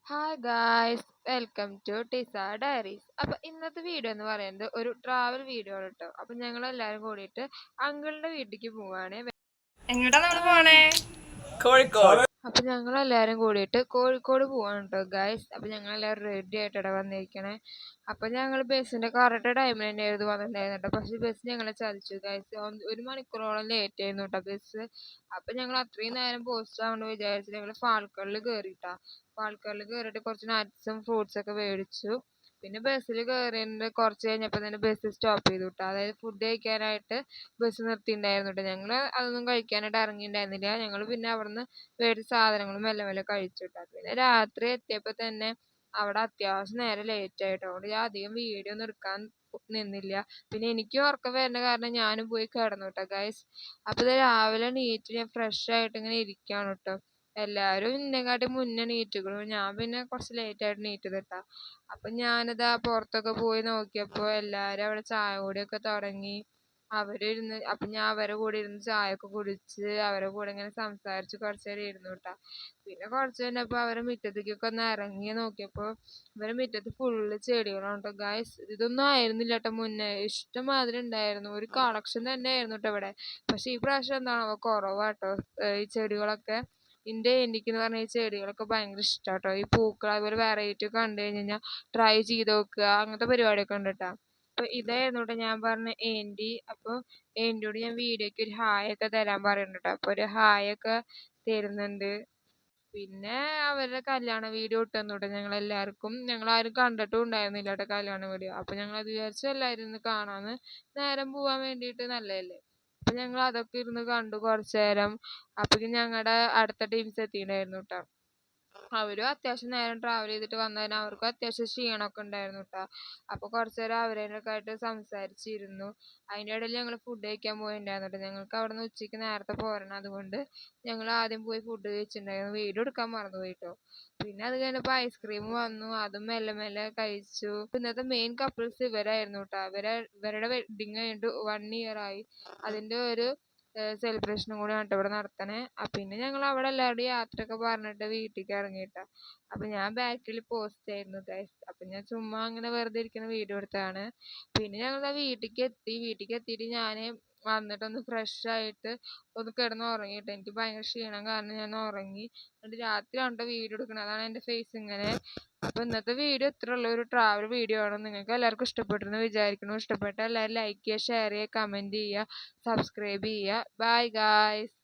Hi guys, welcome to Tisa diaries. അപ്പൊ ഇന്നത്തെ video എന്ന് പറയുന്നത് ഒരു ട്രാവൽ വീഡിയോ ആണ് കേട്ടോ. അപ്പൊ ഞങ്ങൾ എല്ലാരും കൂടിയിട്ട് അങ്കിളിന്റെ വീട്ടിലേക്ക് പോവാണ്. എങ്ങോട്ടാ നമ്മള് പോണേ? കോഴിക്കോട്. അപ്പൊ ഞങ്ങൾ എല്ലാരും കൂടിയിട്ട് കോഴിക്കോട് പോവാണ് കേട്ടോ ഗായ്സ്. അപ്പൊ ഞങ്ങൾ എല്ലാവരും റെഡി ആയിട്ടാണ് വന്നിരിക്കണേ. അപ്പൊ ഞങ്ങൾ ബസ്സിന്റെ കറക്റ്റ് ടൈമിൽ തന്നെയായിരുന്നു വന്നിട്ടുണ്ടായിരുന്നു കേട്ടോ. പക്ഷെ ബസ് ഞങ്ങളെ ചതിച്ചു ഗായ്സ്. 1 മണിക്കൂറോളം ലേറ്റ് ആയിരുന്നു കേട്ടോ ബസ്. അപ്പൊ ഞങ്ങൾ അത്രയും നേരം പോസ്റ്റ് ആവണമെന്ന് വിചാരിച്ചു ഞങ്ങൾ ഫാൽക്കണിൽ കയറിയിട്ടാ. ഫാൽക്കണിൽ കയറിയിട്ട് കുറച്ച് നട്ട്സും ഫ്രൂട്ട്സ് ഒക്കെ മേടിച്ചു. പിന്നെ ബസ്സിൽ കയറിയിട്ട് കുറച്ച് കഴിഞ്ഞപ്പോൾ തന്നെ ബസ് സ്റ്റോപ്പ് ചെയ്തു കേട്ടോ. അതായത് ഫുഡ് കഴിക്കാനായിട്ട് ബസ് നിർത്തിയിട്ടുണ്ടായിരുന്നു കേട്ടോ. ഞങ്ങൾ അതൊന്നും കഴിക്കാനായിട്ട് ഇറങ്ങിയിട്ടുണ്ടായിരുന്നില്ല. ഞങ്ങൾ പിന്നെ അവിടുന്ന് മേടിച്ച സാധനങ്ങളും മെല്ലെ മെല്ലെ കഴിച്ചു കേട്ടോ. പിന്നെ രാത്രി എത്തിയപ്പോൾ തന്നെ അവിടെ അത്യാവശ്യം നേരം ലേറ്റ് ആയിട്ടോ. അതുകൊണ്ട് ഞാൻ അധികം വീഡിയോ ഒന്നും എടുക്കാൻ നിന്നില്ല. പിന്നെ എനിക്കും ഉറക്കം വരുന്ന കാരണം ഞാനും പോയി കിടന്നു കേട്ടോ ഗൈസ്. അപ്പൊ ഇത് രാവിലെ എണീറ്റ് ഞാൻ ഫ്രഷ് ആയിട്ട് ഇങ്ങനെ ഇരിക്കുകയാണ് കേട്ടോ. എല്ലാവരും എന്നെക്കാട്ടി മുന്നേ എണീറ്റുക്കണു. ഞാൻ പിന്നെ കുറച്ച് ലേറ്റ് ആയിട്ട് എണീറ്റത് കേട്ടാ. അപ്പൊ ഞാനിതാ പുറത്തൊക്കെ പോയി നോക്കിയപ്പോ എല്ലാരും അവിടെ ചായ കുടിയൊക്കെ തുടങ്ങി. അവരിരുന്ന് അപ്പൊ ഞാൻ അവരെ കൂടെ ഇരുന്ന് ചായ ഒക്കെ കുടിച്ച് അവരെ കൂടെ ഇങ്ങനെ സംസാരിച്ച് കുറച്ച് നേരം ഇരുന്നു കേട്ടാ. പിന്നെ കുറച്ച് കഴിഞ്ഞപ്പോ അവരെ മുറ്റത്തേക്കൊക്കെ ഒന്ന് ഇറങ്ങി നോക്കിയപ്പോ ഇവരെ മുറ്റത്ത് ഫുള്ള് ചെടികളാണ് കേട്ടോ ഗായ്സ്. ഇതൊന്നും ആയിരുന്നില്ല കേട്ടോ മുന്നേ. ഇഷ്ടംമാതിരി ഉണ്ടായിരുന്നു. ഒരു കളക്ഷൻ തന്നെ ആയിരുന്നു കേട്ടോ ഇവിടെ. പക്ഷെ ഈ പ്രാവശ്യം എന്താണോ കുറവാട്ടോ ഈ ചെടികളൊക്കെ. എനിക്കെന്ന് പറഞ്ഞ ഈ ചെടികളൊക്കെ ഭയങ്കര ഇഷ്ടാട്ടോ. ഈ പൂക്കൾ അതുപോലെ വെറൈറ്റി ഒക്കെ കണ്ടു കഴിഞ്ഞാൽ ട്രൈ ചെയ്ത് നോക്കുക അങ്ങനത്തെ പരിപാടിയൊക്കെ ഉണ്ട് കേട്ടോ. അപ്പൊ ഇതായിരുന്നു കേട്ടോ ഞാൻ പറഞ്ഞ ഏന്റി. അപ്പൊ ഏന്റിയോട് ഞാൻ വീഡിയോക്ക് ഒരു ഹായ് ഒക്കെ തരാൻ പറയുന്നുണ്ട് കേട്ടോ. അപ്പൊ ഒരു ഹായ് ഒക്കെ തരുന്നുണ്ട്. പിന്നെ അവരുടെ കല്യാണ വീഡിയോ ഇട്ടെന്നു കേട്ടോ ഞങ്ങൾ എല്ലാവർക്കും. ഞങ്ങൾ ആരും കണ്ടിട്ടും ഉണ്ടായിരുന്നില്ല കേട്ടോ കല്യാണ വീഡിയോ. അപ്പൊ ഞങ്ങൾ അത് വിചാരിച്ചു എല്ലാവരും ഇരുന്ന് കാണാന്ന്. നേരം പോവാൻ വേണ്ടിയിട്ട് നല്ലതല്ലേ. അപ്പൊ ഞങ്ങൾ അതൊക്കെ ഇരുന്ന് കണ്ടു കുറച്ചു നേരം. അപ്പോഴേക്കും ഞങ്ങളുടെ അടുത്ത ടീംസ് എത്തിയിട്ടുണ്ടായിരുന്നു കേട്ടോ. അവരും അത്യാവശ്യം നേരം ട്രാവൽ ചെയ്തിട്ട് വന്നതിന് അവർക്കും അത്യാവശ്യം ക്ഷീണമൊക്കെ ഉണ്ടായിരുന്നു കേട്ടോ. അപ്പൊ കുറച്ചു നേരം അവരേനൊക്കെ ആയിട്ട് സംസാരിച്ചിരുന്നു. അതിൻ്റെ ഇടയിൽ ഞങ്ങൾ ഫുഡ് കഴിക്കാൻ പോയിട്ടുണ്ടായിരുന്നു കേട്ടോ. ഞങ്ങൾക്ക് അവിടെ നിന്ന് ഉച്ചയ്ക്ക് നേരത്തെ പോരണം. അതുകൊണ്ട് ഞങ്ങൾ ആദ്യം പോയി ഫുഡ് കഴിച്ചിട്ടുണ്ടായിരുന്നു. വീഡിയോ എടുക്കാൻ മറന്നുപോയി കേട്ടോ. പിന്നെ അത് കഴിഞ്ഞപ്പോൾ ഐസ്ക്രീം വന്നു. അതും മെല്ലെ മെല്ലെ കഴിച്ചു. ഇന്നത്തെ മെയിൻ കപ്പിൾസ് ഇവരായിരുന്നു കേട്ടോ. ഇവരുടെ വെഡിങ് കഴിഞ്ഞിട്ട് 1 ഇയർ ആയി. അതിന്റെ ഒരു സെലിബ്രേഷനും കൂടിയാണ് കേട്ടോ ഇവിടെ നടത്തണേ. പിന്നെ ഞങ്ങൾ അവിടെ എല്ലാവരോടും യാത്രയൊക്കെ പറഞ്ഞിട്ട് വീട്ടിലേക്ക് ഇറങ്ങിയിട്ടാ. അപ്പൊ ഞാൻ ബാക്കിൽ പോസ്റ്റ് ആയിരുന്നു ഗൈസ്. അപ്പൊ ഞാൻ ചുമ്മാ അങ്ങനെ വെറുതെ ഇരിക്കുന്ന വീഡിയോ എടുത്തതാണ്. പിന്നെ ഞങ്ങൾ വീട്ടിലേക്ക് എത്തി. വീട്ടിലേക്ക് എത്തിയിട്ട് ഞാൻ വന്നിട്ടൊന്ന് ഫ്രഷ് ആയിട്ട് ഒന്ന് കിടന്ന് ഉറങ്ങിയിട്ട്. എനിക്ക് ഭയങ്കര ക്ഷീണം കാരണം ഞാൻ ഉറങ്ങി. എന്നിട്ട് രാത്രിയാണ് കേട്ടോ വീഡിയോ എടുക്കുന്നത്. അതാണ് എൻ്റെ ഫേസ് ഇങ്ങനെ. അപ്പൊ ഇന്നത്തെ വീഡിയോ ഇത്ര ഉള്ള ഒരു ട്രാവൽ വീഡിയോ ആണ്. നിങ്ങൾക്ക് എല്ലാവർക്കും ഇഷ്ടപ്പെട്ടെന്ന് വിചാരിക്കുന്നു. ഇഷ്ടപ്പെട്ട എല്ലാവരും ലൈക്ക് ചെയ്യുക, ഷെയർ ചെയ്യുക, കമന്റ് ചെയ്യുക, സബ്സ്ക്രൈബ് ചെയ്യുക. Bye guys.